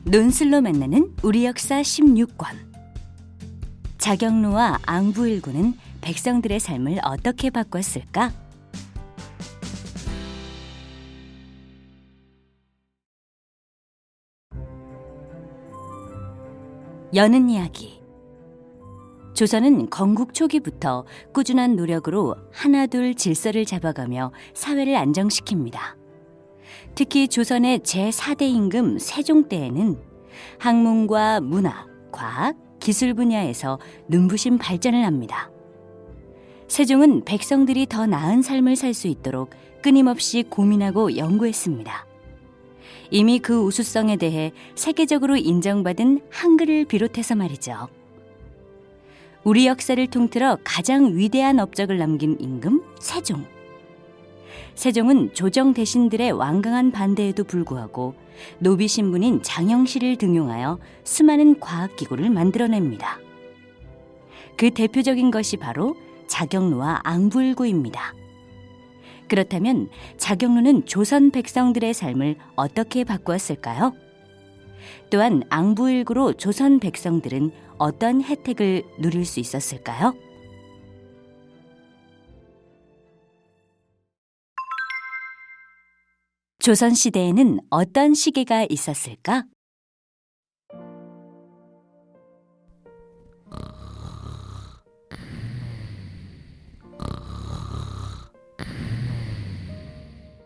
논술로 만나는 우리 역사 16권. 자경루와 앙부일구는 백성들의 삶을 어떻게 바꿨을까? 여는 이야기. 조선은 건국 초기부터 꾸준한 노력으로 하나둘 질서를 잡아가며 사회를 안정시킵니다. 특히 조선의 제4대 임금 세종 때에는 학문과 문화, 과학, 기술 분야에서 눈부신 발전을 합니다. 세종은 백성들이 더 나은 삶을 살 수 있도록 끊임없이 고민하고 연구했습니다. 이미 그 우수성에 대해 세계적으로 인정받은 한글을 비롯해서 말이죠. 우리 역사를 통틀어 가장 위대한 업적을 남긴 임금 세종. 세종은 조정 대신들의 완강한 반대에도 불구하고 노비 신분인 장영실을 등용하여 수많은 과학기구를 만들어냅니다. 그 대표적인 것이 바로 자경루와 앙부일구입니다. 그렇다면 자경루는 조선 백성들의 삶을 어떻게 바꾸었을까요? 또한 앙부일구로 조선 백성들은 어떤 혜택을 누릴 수 있었을까요? 조선시대에는 어떤 시계가 있었을까?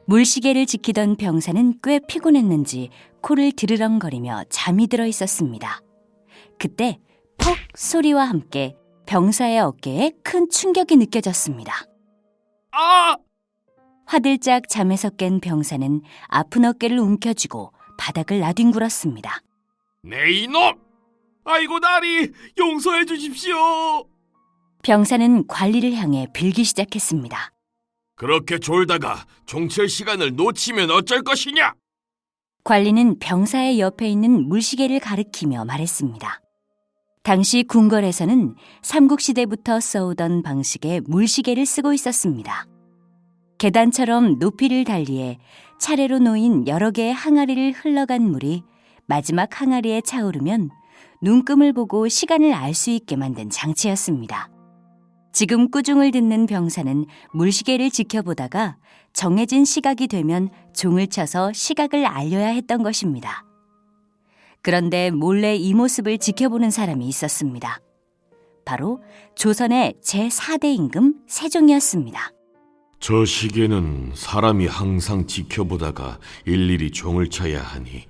물시계를 지키던 병사는 꽤 피곤했는지 코를 드르렁거리며 잠이 들어 있었습니다. 그때 퍽 소리와 함께 병사의 어깨에 큰 충격이 느껴졌습니다. 아! 화들짝 잠에서 깬 병사는 아픈 어깨를 움켜쥐고 바닥을 나뒹굴었습니다. 내 이놈! 아이고 나리 용서해 주십시오. 병사는 관리를 향해 빌기 시작했습니다. 그렇게 졸다가 종칠 시간을 놓치면 어쩔 것이냐? 관리는 병사의 옆에 있는 물시계를 가리키며 말했습니다. 당시 궁궐에서는 삼국시대부터 써오던 방식의 물시계를 쓰고 있었습니다. 계단처럼 높이를 달리해 차례로 놓인 여러 개의 항아리를 흘러간 물이 마지막 항아리에 차오르면 눈금을 보고 시간을 알 수 있게 만든 장치였습니다. 지금 꾸중을 듣는 병사는 물시계를 지켜보다가 정해진 시각이 되면 종을 쳐서 시각을 알려야 했던 것입니다. 그런데 몰래 이 모습을 지켜보는 사람이 있었습니다. 바로 조선의 제4대 임금 세종이었습니다. 저 시계는 사람이 항상 지켜보다가 일일이 종을 쳐야 하니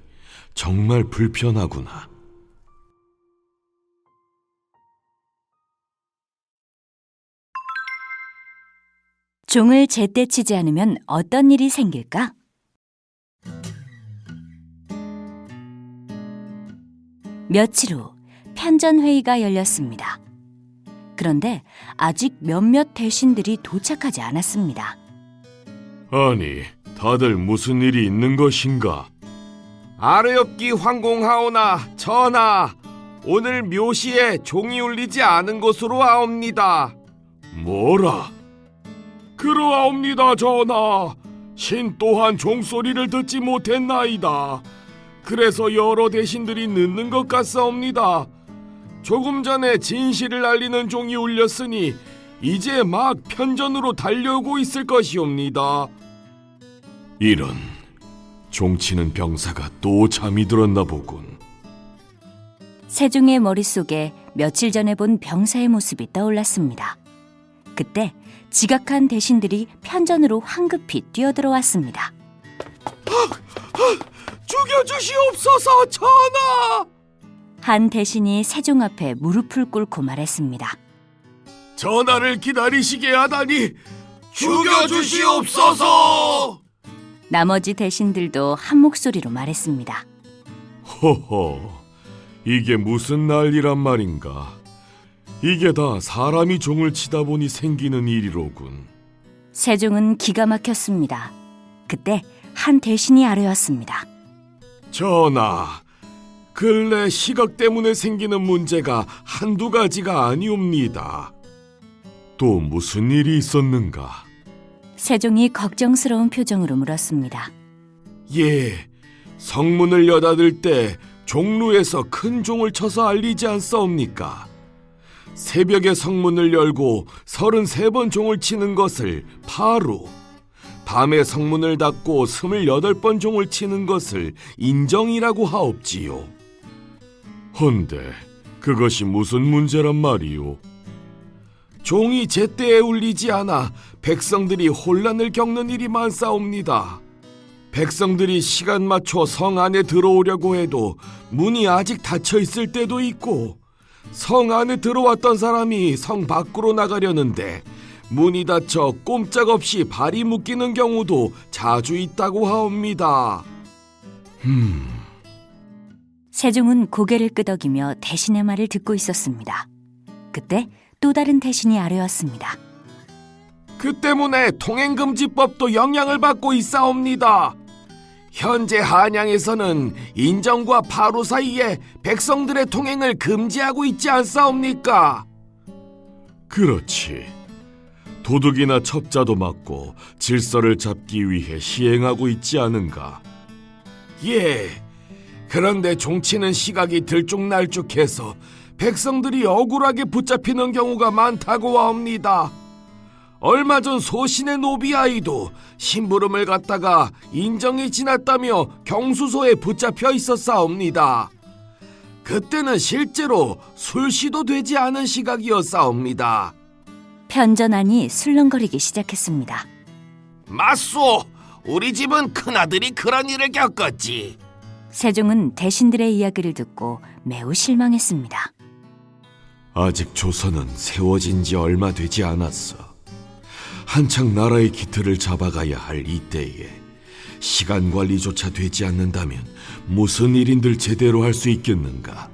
정말 불편하구나. 종을 제때 치지 않으면 어떤 일이 생길까? 며칠 후 편전회의가 열렸습니다. 그런데 아직 몇몇 대신들이 도착하지 않았습니다. 아니, 다들 무슨 일이 있는 것인가? 아뢰옵기 황공하오나 전하, 오늘 묘시에 종이 울리지 않은 것으로 아옵니다. 뭐라? 그러하옵니다, 전하. 신 또한 종소리를 듣지 못했나이다. 그래서 여러 대신들이 늦는 것 같사옵니다. 조금 전에 진실을 알리는 종이 울렸으니 이제 막 편전으로 달려오고 있을 것이옵니다. 이런, 종치는 병사가 또 잠이 들었나 보군. 세종의 머릿속에 며칠 전에 본 병사의 모습이 떠올랐습니다. 그때 지각한 대신들이 편전으로 황급히 뛰어들어왔습니다. 죽여주시옵소서, 전하! 한 대신이 세종 앞에 무릎을 꿇고 말했습니다. 전하를 기다리시게 하다니 죽여주시옵소서! 나머지 대신들도 한 목소리로 말했습니다. 허허, 이게 무슨 난리란 말인가. 이게 다 사람이 종을 치다 보니 생기는 일이로군. 세종은 기가 막혔습니다. 그때 한 대신이 아뢰었습니다. 전하, 근래 시각 때문에 생기는 문제가 한두 가지가 아니옵니다. 또 무슨 일이 있었는가? 세종이 걱정스러운 표정으로 물었습니다. 예, 성문을 여닫을 때 종루에서 큰 종을 쳐서 알리지 않사옵니까? 새벽에 성문을 열고 33번 종을 치는 것을 파루, 밤에 성문을 닫고 28번 종을 치는 것을 인정이라고 하옵지요. 헌데 그것이 무슨 문제란 말이오? 종이 제때에 울리지 않아 백성들이 혼란을 겪는 일이 많사옵니다. 백성들이 시간 맞춰 성 안에 들어오려고 해도 문이 아직 닫혀 있을 때도 있고, 성 안에 들어왔던 사람이 성 밖으로 나가려는데 문이 닫혀 꼼짝없이 발이 묶이는 경우도 자주 있다고 하옵니다. 세종은 고개를 끄덕이며 대신의 말을 듣고 있었습니다. 그때 또 다른 대신이 아뢰었습니다. 그 때문에 통행금지법도 영향을 받고 있사옵니다. 현재 한양에서는 인정과 파루 사이에 백성들의 통행을 금지하고 있지 않사옵니까? 그렇지. 도둑이나 첩자도 막고 질서를 잡기 위해 시행하고 있지 않은가? 예. 그런데 종치는 시각이 들쭉날쭉해서 백성들이 억울하게 붙잡히는 경우가 많다고 하옵니다. 얼마 전 소신의 노비아이도 심부름을 갔다가 인정이 지났다며 경수소에 붙잡혀 있었사옵니다. 그때는 실제로 술시도 되지 않은 시각이었사옵니다. 편전안이 술렁거리기 시작했습니다. 맞소! 우리 집은 큰아들이 그런 일을 겪었지. 세종은 대신들의 이야기를 듣고 매우 실망했습니다. 아직 조선은 세워진 지 얼마 되지 않았어. 한창 나라의 기틀을 잡아가야 할 이때에 시간 관리조차 되지 않는다면 무슨 일인들 제대로 할 수 있겠는가?